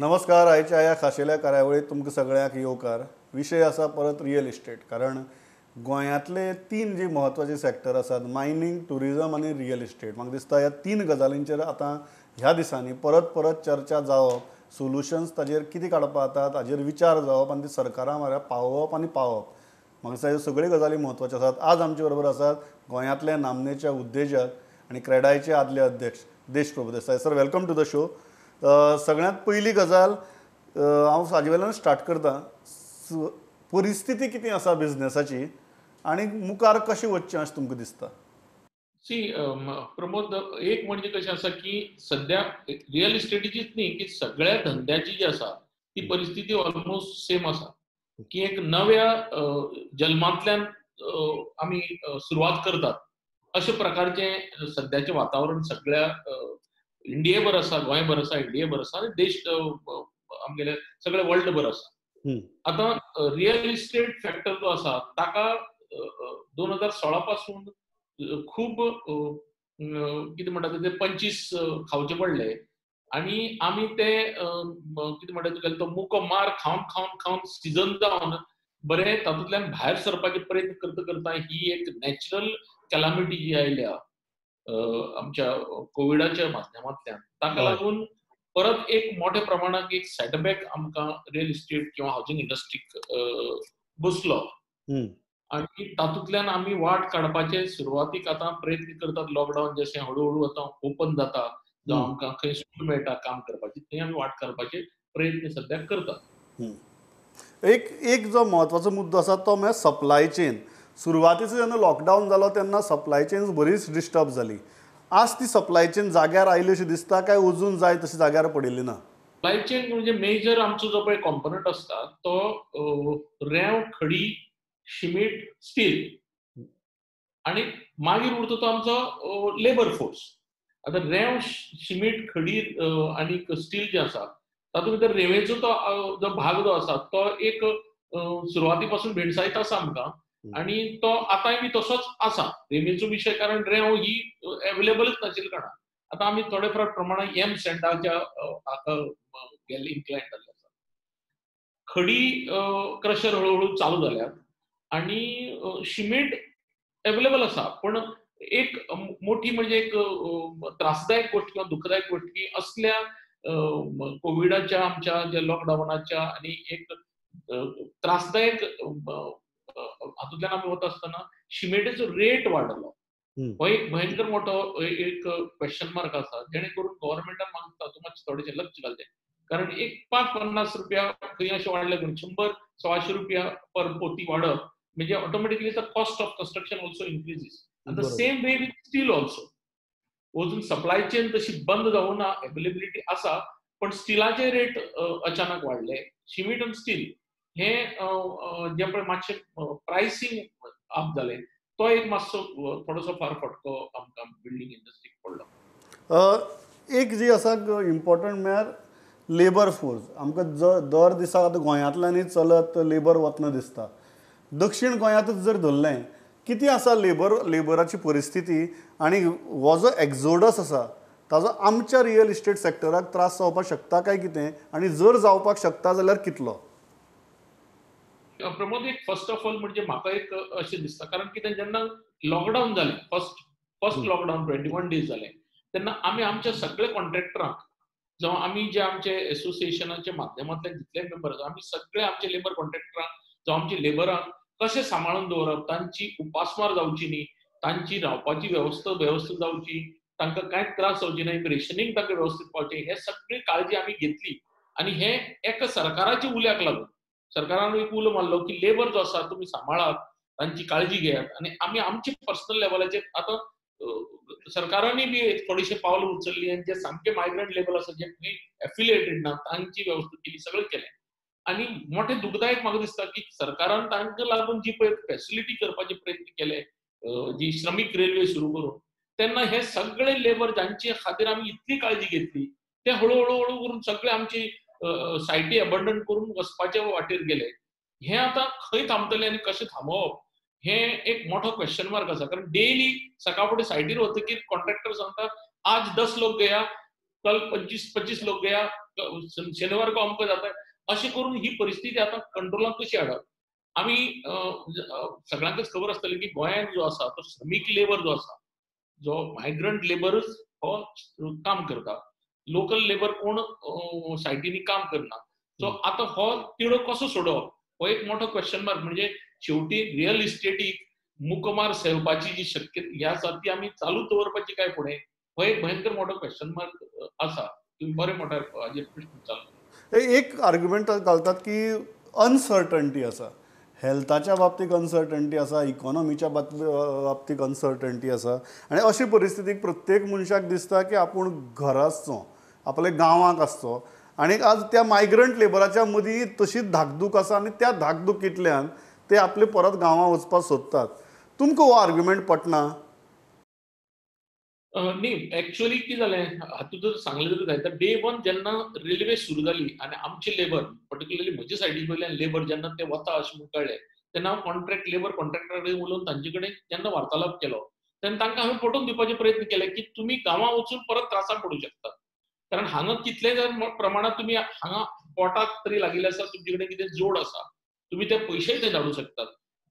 नमस्कार. आयच्या ह्या खाशेल्या कार्यावळीत तुमकां सगळ्यांक येवकार. विशय आसा परत रियल इस्टेट. कारण गोंयांतले तीन जी म्हत्वाचे सेक्टर आसात, मायनिंग, टुरिजम आनी रियल इस्टेट. म्हाका दिसता ह्या तीन गजालींचेर आतां ह्या दिसांनी परत परत चर्चा जावप, सोल्युशन्स ताजेर कितें काडपा जाता ताजेर विचार जावप आनी ती सरकारा म्हळ्यार पावोवप आनी पावप. म्हाका दिसता ह्यो सगळ्यो गजाली म्हत्वाच्यो आसात. आज आमचे बरोबर आसात गोंयांतले नामनेचे उद्देजक आनी क्रेडायचे आदले अध्यक्ष Deshprabhu Desai. Sir, welcome to the show. सगळ्यांत पयली गजाल हांव हाजे वेल्यान स्टार्ट करता. परिस्थिती कितें आसा बिझनेसाची आनी मुखार कशें वचचें अशें तुमकां दिसता? प्रमोद, एक म्हणजे कशें आसा की सध्या रियल इस्टेटीचीच न्ही की सगळ्या धंद्याची जी आसा ती परिस्थिती ऑलमोस्ट सेम आसा. की एक नव्या जल्मांतल्यान आमी सुरवात करतात अशा प्रकारचें सध्याचें वातावरण सगळ्या इंडियेभर आसा, गोंयभर आसा, इंडियेभर आसा आनी देश आमगेले सगळे वर्ल्ड भर आसा. आतां रियल इस्टेट फॅक्टर जो आसा ताका 2016 पासून खूब कितें म्हणटा ते 25 खावचे पडले आनी आमी ते कितें म्हणटा तुगेलो तो मुको मार खावन खावन खावन सिजन जावन बरे तातूंतल्यान भायर सरपाचे प्रयत्न करता करता ही एक नॅचरल कॅलामिटी जी आयल्या आमच्या कोविडाच्या माध्यमांतल्यान ताका लागून परत एक मोठ्या प्रमाणात एक सेटबॅक आमकां रियल इस्टेट किंवा हावजिंग इंडस्ट्रीक बसलो. आणि तातूंतल्यान आमी वाट काडपाचे सुरवातीक आतां प्रयत्न करतात. लॉकडावन जशें हळू आतां ओपन जाता, जावं आमकां खंय सूट मेळटा काम करपाची, थंय आमी वाट काडपाचे प्रयत्न सद्याक करतात. एक जो म्हत्वाचो मुद्दो आसा तो म्हळ्यार सप्लाय चेन. सुरवातीचो जेन्ना लॉकडावन जालो तेन्ना सप्लाय चेन्स बरीच डिस्टर्ब जाली. आज ती सप्लाय चेन जाग्यार आयली अशी दिसता काय अजून जाय तशी जाग्यार पडिल्ली ना? सप्लाय चेन म्हणजे मेजर आमचो जो पळय कॉम्पोनंट आसता तो रेंव, खडी, शिमीट, स्टील आणि मागीर उरता तो आमचो लेबर फोर्स. आतां रेंव, शिमीट, खडी आनी स्टील जे आसा तातूंत भितर रेंवेचो तो जो भाग जो आसा तो एक सुरवाती पासून भेडसायत आसा आमकां आनी तो आतांय बी तसोच आसा रेंवेचो विशय. कारण रेंव ही अवेलेबलच नाशिल्ले कारणान आतां आमी थोडे फार प्रमाणात एम सँडाच्या हाका इन्क्लायन जाल्ले आसा. खडी क्रशर हळूहळू चालू जाल्यात आनी शिमीट अवेलेबल आसा. पण एक मोठी म्हणजे एक त्रासदायक गोष्ट किंवा दुःखदायक गोष्ट की असल्या कोविडाच्या आमच्या ज्या लॉकडावनाच्या आणि एक त्रासदायक हातूंतल्यान आमी वता आसतना शिमेटेचो रेट वाडलो. हो एक भयंकर मोठो एक क्वेश्चन मार्क आसा जेणे करून गव्हर्नमेंटान म्हाका तातूंत मातशें थोडेशें लक्ष घालचें. कारण एक 5-50 रुपया खंय अशें वाडले करून 100-125 रुपया पर पोती वाडप म्हणजे automatically the cost of construction also increases. The same way with steel also. अजून सप्लाय चेन तशी बंद जावं ना, अवेलेबिलिटी आसा, पण स्टिलाचे रेट अचानक वाडले. शिमीट आनी स्टील हे जे पळय मातशे प्रायसींग अप जाले तो एक मातसो थोडोसो फार फटको आमकां बिल्डींग इंडस्ट्रीक पडलो. एक जी आसा इम्पॉर्टंट म्हळ्यार लेबर फोर्स. आमकां दर दिसा आतां गोंयांतल्यानूय चलत लेबर वतना दिसता. दक्षिण गोंयांतच जर धरलें कितें आसा लेबराची परिस्थिती आनी हो जो एक्झोडस आसा ताजो आमच्या रियल इस्टेट सेक्टराक त्रास जावपाक शकता काय कितें, आनी जर जावपाक शकता जाल्यार कितलो? प्रमोद, एक फर्स्ट ऑफ ऑल म्हणजे म्हाका एक अशें दिसता कारण कितें जेन्ना लॉकडावन जालें फर्स्ट लॉकडावन 21 डेज जालें तेन्ना आमी आमच्या सगळ्या कॉन्ट्रॅक्टरांक जावं आमी जे आमचे एसोसिएशनाच्या माध्यमांतल्यान जितले मेंबर आसा आमी सगळे आमचे लेबर कॉन्ट्रॅक्टरांक जावं आमचे लेबरांक कशें सांबाळून दवरप, तांची उपासमार जावची न्ही, तांची रावपाची वेवस्था जावची, तांकां कांयच त्रास जावचे न्हय, रेशनींग तांकां वेवस्थीत पावचें, हे सगळी काळजी आमी घेतली. आनी हे एका सरकाराच्या उल्याक लागून सरकारान एक उलो मारलो की लेबर जो आसा तुमी सांबाळात, तांची काळजी घेयात. आनी आमी आमचे पर्सनल लेवलाचेर आतां सरकारानूय बी थोडीशी पावलां उचलली आनी जे सामके मायग्रंट लेबर आसा जे खंय एफिलिएटेड ना तांची वेवस्था केली, सगळें केलें. आनी मोठे दुखदायक म्हाका दिसता की सरकारान तांकां लागून जी पळय फॅसिलिटी करपाचे प्रयत्न केले, जी श्रमीक रेल्वे सुरू करून, तेन्ना हे सगळे लेबर जांचे खातीर आमी इतली काळजी घेतली ते हळू करून सगळे आमची सायटी अबंडन करून वचपाचे वाटेर गेले. हे आतां खंय थांबतले आनी कशें थांबोवप हे एक मोठो क्वेश्चन मार्क आसा. कारण डेली सकाळ फुडें सायटीर वतकीर कॉन्ट्रॅक्टर सांगता आज 10 लोग गया, कल 25 लोक गया, शनिवार को अमकं जाता है, अशें करून ही परिस्थिती आता कंट्रोलाक कशी हाडप. आमी सगळ्यांकच खबर आसतलें की गोंयांत जो आसा तो श्रमीक लेबर जो आसा, जो मायग्रंट लेबरच हो काम करता. लोकल लेबर कोण सायटींनी काम करना. सो आतां हो तिडो कसो सोडोवप हो एक मोठो क्वेश्चन मार्क. म्हणजे शेवटी रियल इस्टेटीक मुखमार सेवपाची जी शक्यता ही आसा ती आमी चालू दवरपाची काय फुडें, हो एक भयंकर मोठो क्वेश्चन मार्क आसा. तुम्ही बरे मोठ्या हाजेर प्रश्न विचारला. एक आर्ग्युमेंट घालतात की अनसर्टनिटी आसा, हेल्थाच्या बाबतीत अनसर्टनिटी आसा, इकॉनॉमीच्या बाबतीत अनसर्टनिटी आसा, आनी अशी परिस्थितीक प्रत्येक मनशाक दिसता की आपूण घरा आसचो, आपल्या गांवांत आसचो, आनी आज त्या मायग्रंट लेबराच्या मदीं तशीच धाकधूक आसा आनी त्या धाकधुकींतल्यान ते आपले परत गांवां वचपाक सोदतात. तुमकां हो आर्ग्युमेंट पटना? न्ही, एक्चुअली कितें जालें, हातूंत जर सांगलें जर जायत डे वन जेन्ना रेल्वे सुरू जाली आनी आमचे लेबर पर्टिक्युलरली म्हजे सायडीन वयल्यान लेबर जेन्ना ते वता अशें म्हाका कळ्ळें, तेन्ना हांव कॉन्ट्रॅक्ट लेबर कॉन्ट्रॅक्टरा कडेन उलोवन तांचे कडेन जेन्ना वार्तालाप केलो, तेन्ना तांकां हांवें पटोवन दिवपाचे प्रयत्न केले की तुमी गांवां वचून परत त्रासाक पडूं शकतात. कारण हांगा कितले जर प्रमाणात तुमी हांगा पोटाक तरी लागिल्ले आसा, तुमचे कडेन कितें जोड आसा, तुमी ते पयशेय ते धाडूं शकतात.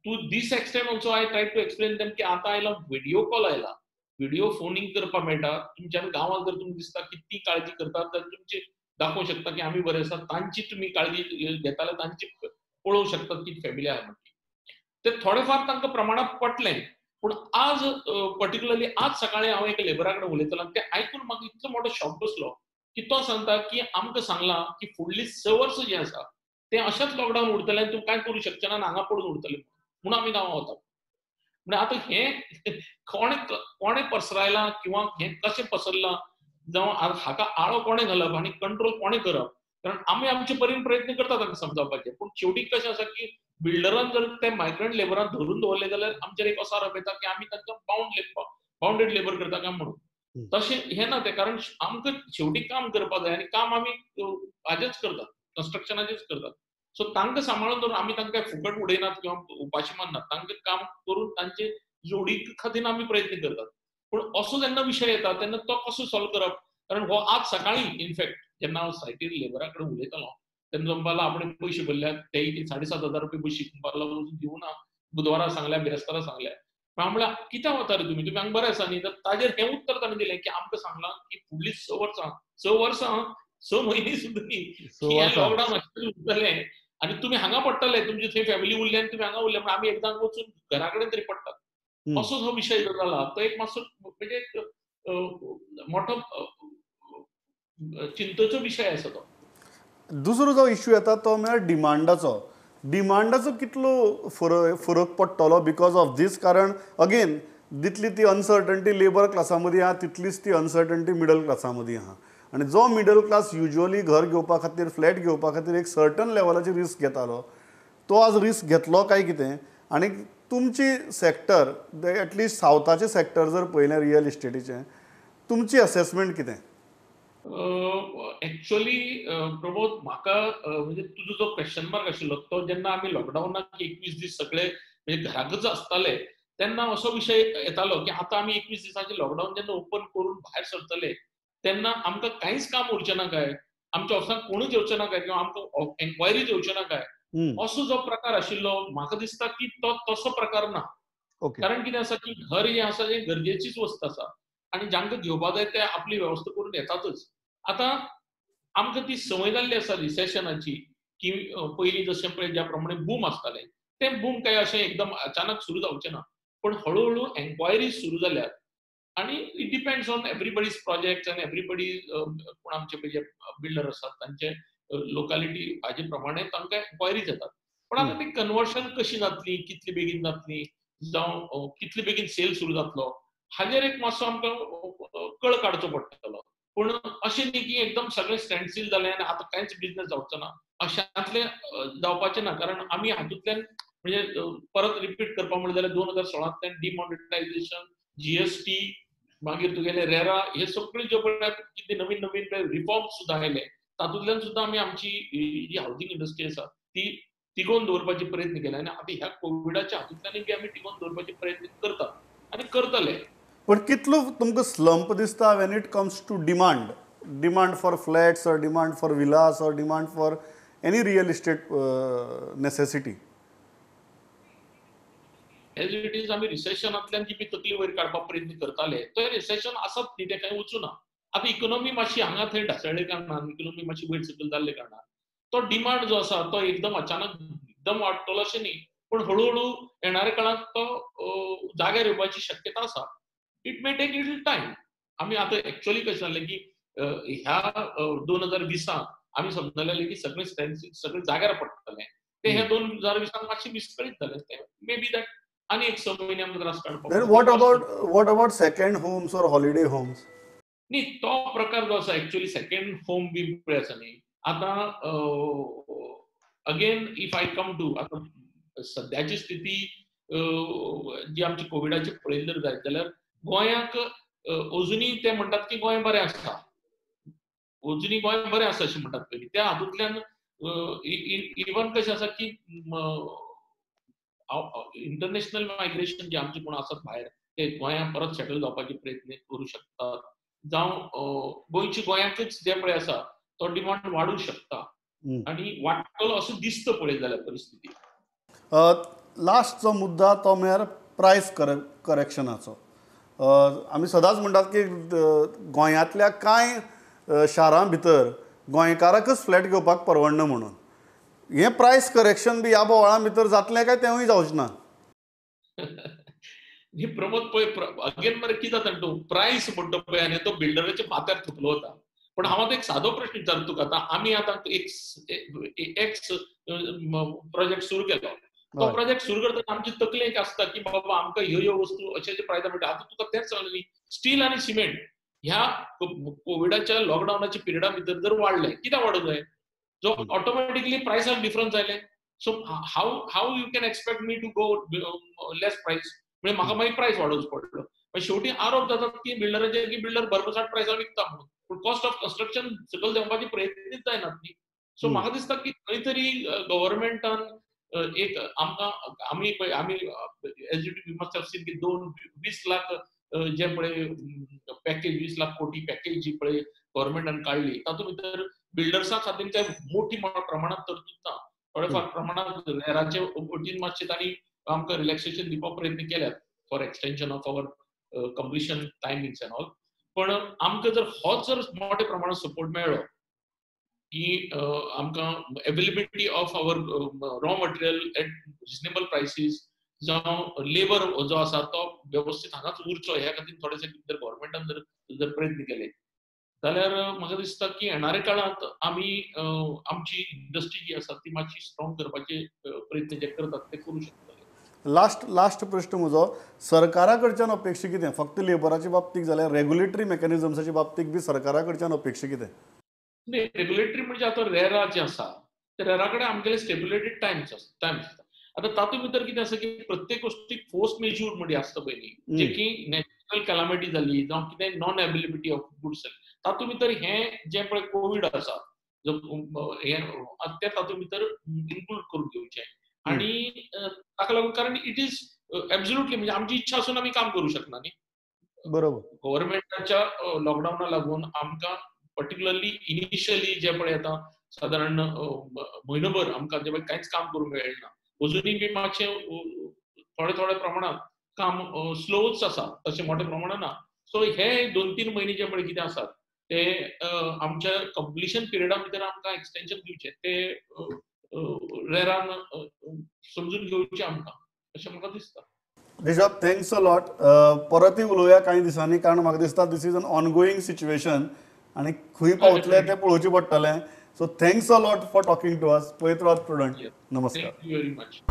To this extent also I try to explain them की आतां आयला व्हिडिओ कॉल आयला, व्हिडिओ फोनिंग करपाक मेळटा. तुमच्या गांवांत जर तुमकां दिसता की ती काळजी करतात तर तुमची दाखोवंक शकता की आमी बरे आसा, तांची तुमी काळजी घेता जाल्यार तांची पळोवंक शकतात की फॅमिली आहा म्हणून. ते थोडेफार तांकां प्रमाणात पटलें. पूण आज पर्टिक्युलरली आज सकाळीं हांव एका लेबरा कडेन उलयतालो आनी तें आयकून म्हाका इतलो मोठो शॉक बसलो की तो सांगता की आमकां सांगलां की फुडलीं 6 वर्सां जीं आसा तें अशेंच लॉकडावन उरतलें आनी तूं कांय करूंक शकचें ना आनी हांगा पडून उरतलें म्हणून आमी गांवां वतात. म्हणजे आतां हें कोणें पसरायलां किंवा हें कशें पसरलां, जावं हाका आळो कोणें घालप आनी कंट्रोल कोणें करप. कारण आमी आमचे परीन प्रयत्न करतात तांकां समजावपाचे, पूण शेवटी कशें आसा की बिल्डरान जर ते मायग्रंट लेबरांक धरून दवरले जाल्यार आमचेर एक असो आरोप येता की आमी तांकां बाउंडेड लेबर करता काय म्हणून. तशें हें ना तें, कारण आमकां शेवटी काम करपाक जाय आनी काम आमी हाजेच करतात, कन्स्ट्रक्शनाचेच करतात. सो तांकां सांबाळून दवरून आमी तांकां फुकट उडयनात किंवा उपाशी मारनात. तांकां काम करून तांचे जोडी खातीर आमी प्रयत्न करतात. पूण असो जेन्ना विशय येता तेन्ना तो कसो सॉल्व करप. कारण हो आज सकाळीं इनफॅक्ट जेन्ना हांव सायटीर लेबरा कडेन उलयतालो तेन्ना म्हणपाक लागलो आपणें पयशे भरल्यात, तेय 7,500 रुपया बशीक म्हणपाक लागलो दिवना, बुधवारा सांगल्या, बिरेस्तारा सांगल्या. हांव म्हणल्यार कित्याक वता रे तुमी हांगा बरें आसा न्ही. तर ताजेर हें उत्तर ताणें दिलें की आमकां सांगलां की फुडलीं 6 वर्सां 6 म्हयने सुद्दां न्ही, की हें लॉकडावन अशें उरतलें आनी तुमी हांगा पडटले, तुमची थंय फॅमिली उरली आनी तुमी हांगा उरले, आमी एकदां वचून घरा कडेन तरी पडटात. असो हो विशय जो जाला तो एक मातसो म्हणजे एक मोठो चिंतेचो विशय आसा तो. दुसरो जो इश्यू येता तो म्हळ्यार डिमांडाचो कितलो फरक पडटलो बिकॉज ऑफ दीस. कारण अगेन जितली ती अनसर्टनिटी लेबर क्लासा मदीं आहा तितलीच ती अनसर्टनिटी मिडल क्लासा मदीं आहा. आनी जो मिडल क्लास युजली घर घेवपा खातीर, फ्लॅट घेवपा खातीर एक सर्टन लेवलाची रिस्क घेतालो, तो आज रिस्क घेतलो काय कितें. आनी तुमची सेक्टर एटलिस्ट सावथाचें सेक्टर जर पळयलें रियल इस्टेटीचें, तुमची असेसमेंट कितें? एक्चुअली प्रमोद म्हाका म्हणजे तुजो जो क्वेश्चन मार्क आशिल्लो तो जेन्ना आमी लॉकडावनाक 21 दीस सगळे म्हणजे घराकच आसताले तेन्ना असो विशय येतालो की आतां आमी 21 दिसांचे लॉकडावन जेन्ना ओपन करून भायर सरतले तेन्ना आमकां कांयच काम उरचें ना काय, आमच्या ऑफिसांत कोणूच येवचें ना काय, किंवा आमकां एन्क्वायरीज येवच्यो ना काय, असो जो प्रकार आशिल्लो म्हाका दिसता की तो तसो प्रकार ना. कारण कितें आसा की घर हें आसा तें गरजेचीच वस्त आसा आनी जांकां घेवपा जाय ते आपली वेवस्था करून येतातच. आतां आमकां ती संवय जाल्ली आसा रिसेशनाची की पयलीं जशें पळय ज्या प्रमाणे बूम आसतालें तें बूम काय अशें एकदम अचानक सुरू जावचें ना, पूण हळू एन्क्वायरीज सुरू जाल्यात आनी it depends on everybody's project आनी एवरीबडी कोण आमचे जे बिल्डर आसात तांचे लोकालिटी हाजे प्रमाणे तांकां एन्क्वायरीज येतात. पण आतां ती कन्वर्शन कशी जातली, कितली बेगीन जातली, जावं कितले बेगीन सेल सुरू जातलो हाजेर एक मातसो आमकां कळ काडचो पडटलो. पूण अशें न्ही की एकदम सगळें स्टँडस्टील जालें आनी आतां कांयच बिझनेस जावचो ना अशांतलें जावपाचें ना. कारण आमी हातूंतल्यान म्हणजे परत रिपीट करपा म्हणलें जाल्यार 2016तल्यान डिमॉनिटायझेशन, जीएसटी, मागीर तुगेले रेरा हे सगळे ज्यो पळय कितें नवीन नवीन रिफॉर्म्स सुद्दां आयले तातूंतल्यान सुद्दां आमी आमची जी हावजींग इंडस्ट्री आसा ती तिगोवन दवरपाचे प्रयत्न केले आनी आतां ह्या कोविडाच्या हातूंतल्यानय बी आमी तिगोवन दवरपाचे प्रयत्न करतात आनी करतले. पण कितलो तुमकां स्लंप दिसता when it comes to demand? demand for flats or demand for villas or demand for any real estate necessity? As it is आम्ही रिसेशनांतल्यान जी बी तकली वयर काडपाक प्रयत्न करताले तो रिसेशन आसत न्ही ते कांय वचूना. आतां इकॉनॉमी मातशी हांगा थंय ढासळ्ळे कारणान इकॉनॉमी मातशी वयर सकयल जाल्ले कारणान तो डिमांड जो आसा तो एकदम अचानक एकदम वाडटलो अशें न्ही, पण हळूहळू येणाऱ्या काळात तो जाग्यार येवपाची शक्यता आसा. It may take little time. आमी आतां एक्चुअली कशें जालें की ह्या 2020 आमी समजलेलें की सगळें जाग्यार पडटलें ते ह्या 2020 मातशें विस्कळीत जालें. मे बी दॅट आणि एक 6 महिने आमकां त्रास काडपाक. Then what about second homes or holiday homes? न्ही तो प्रकार जो आसा एक्चुअली सेकंड होम बी पळय आसा न्ही आतां again if I come to आतां सद्याची स्थिती जी आमची कोविडाची पळयली जर जायत जाल्यार गोंयाक अजुनी ते म्हणटात की गोंय बरें आसा. अजुनी गोंय बरें आसा अशें म्हणटात पयलीं त्या हातूंतल्यान इवन कशें आसा की इंटरनॅशनल मायग्रेशन जे आमचे कोण आसात भायर ते गोंयांत परत सेटल जावपाचे प्रयत्न करूं शकतात. जावं गोंयची गोंयांकच जे पळय आसा तो डिमांड वाडूं शकता आणि वाडटलो असो दिसता पळयत जाल्यार परिस्थिती. लास्टचो मुद्दा तो म्हळ्यार प्रायस करेक्शनाचो. आमी सदांच म्हणटात की गोंयांतल्या कांय शारां भितर गोंयकाराकच फ्लॅट घेवपाक परवडना म्हणून. हें प्रायस करेक्शन बी ह्या बोवाळां भितर जातलें काय तेंवूय जावचें ना? ही प्रमोद पळय अगेन मरे कितें जाता तो प्रायस म्हणटा पळय आनी तो बिल्डराच्या माथ्यार थुकलो वता. पण हांव आतां एक सादो प्रश्न विचारता तुका. आतां आमी आतां एक एक्स प्रोजेक्ट सुरू केलो. तो प्रोजेक्ट सुरू करतना आमची तकली एक आसता की बाबा आमकां ह्यो वस्तू अशे प्रायसान मेळटा. आतां तुका तेंच सांगलें न्ही स्टील आनी सिमेंट ह्या कोविडाच्या लॉकडावनाच्या पिरियडा भितर जर वाडलें कित्याक वाडूंक जाय? जो ऑटोमॅटिकली प्रायसाक डिफरन्स जालें. So how you can expect me to go less price म्हणजे म्हाका मागीर प्रायस वाडोवचो पडलो. पण शेवटी आरोप जातात की बिल्डराचे की बिल्डर भरमसाट प्रायसार विकता म्हणून. पूण कॉस्ट ऑफ कन्स्ट्रक्शन सकयल देंवपाचे प्रयत्नच जायनात न्ही. सो म्हाका दिसता की खंय तरी गव्हर्नमेंटान एक आमी एसडीटी मस्ट हॅव सीन की 20 लाख जे पळय पॅकेज 20 लाख कोटी पॅकेज जी पळय गव्हर्नमेंटान काडली तातूंत भितर बिल्डर्सां खातीर काय मोठी प्रमाणात तरतूद ना. थोडेफार प्रमाणात हेराचे वटीन मातशें तांणी आमकां रिलॅक्सेशन दिवपाक प्रयत्न केल्यात for extension of our completion timings end all. पण आमकां जर होच जर मोठ्या प्रमाणात सपोर्ट मेळ्ळो की आमकां availability of our raw material at reasonable prices जावं लेबर जो आसा तो व्यवस्थीत हांगाच उरचो ह्या खातीर थोडेशे जर गव्हर्नमेंटान जर प्रयत्न केले जाल्यार म्हाका दिसता की येणाऱ्या काळात आमी आमची इंडस्ट्री जी आसा ती मातशी स्ट्रॉंग करपाचे प्रयत्न जे करतात ते करूं शकतले. लास्ट प्रश्न म्हजो सरकारा कडच्यान अपेक्षा कितें? फक्त लेबराच्या बाबतींत जाल्यार रेग्युलेटरी मेकॅनिझम्साच्या बाबतींत बी सरकारा कडच्यान अपेक्षा कितें? नाही रेग्युलेटरी म्हणजे आता रेरा जे आसा त्या रेरा कडेन आमगेले स्टेब्युलेटेड टायम्स आसता. आता तातूंत भितर कितें आसा की प्रत्येक गोष्टीक फोर्स मेज्यूर म्हणजे आसता पयलीं जे की नॅचरल कॅलामिटी जाली जावं कितें नॉन अवेलेबिलिटी ऑफ गुड्स तातूंत भितर हें जें पळय कोविड आसा तें तातूंत भितर इन्क्लूड करून घेवचें. आनी ताका लागून कारण इट इज एब्सोल्युटली म्हणजे आमची इच्छा आसून आमी काम करूं शकना न्ही. बरोबर. गव्हर्नमेंटाच्या लॉकडावना लागून आमकां पर्टिक्युलरली इनिशियली जे पळय आतां सादारण म्हयनोभर आमकां जे पळय कांयच काम करूंक मेळना. अजुनूय बी मातशें थोडे प्रमाणात काम स्लोच आसा तशें मोठ्या प्रमाणात ना. सो हे 2-3 म्हयने जे पळय कितें आसात ते आमच्या कंप्लिशन पिरियडा भितर आमकां एक्सटेंशन दिवचें ते रेरान समजून घेवचें आमकां अशें म्हाका दिसता. Rishabh thanks a lot. परतूय उलोवया कांय दिसांनी कारण म्हाका दिसता this is an ongoing situation आनी खंय पावतलें तें पळोवचें पडटलें. So thanks a lot for talking to us. पळयत रावत प्रुडंट. नमस्कार. Thank you very much.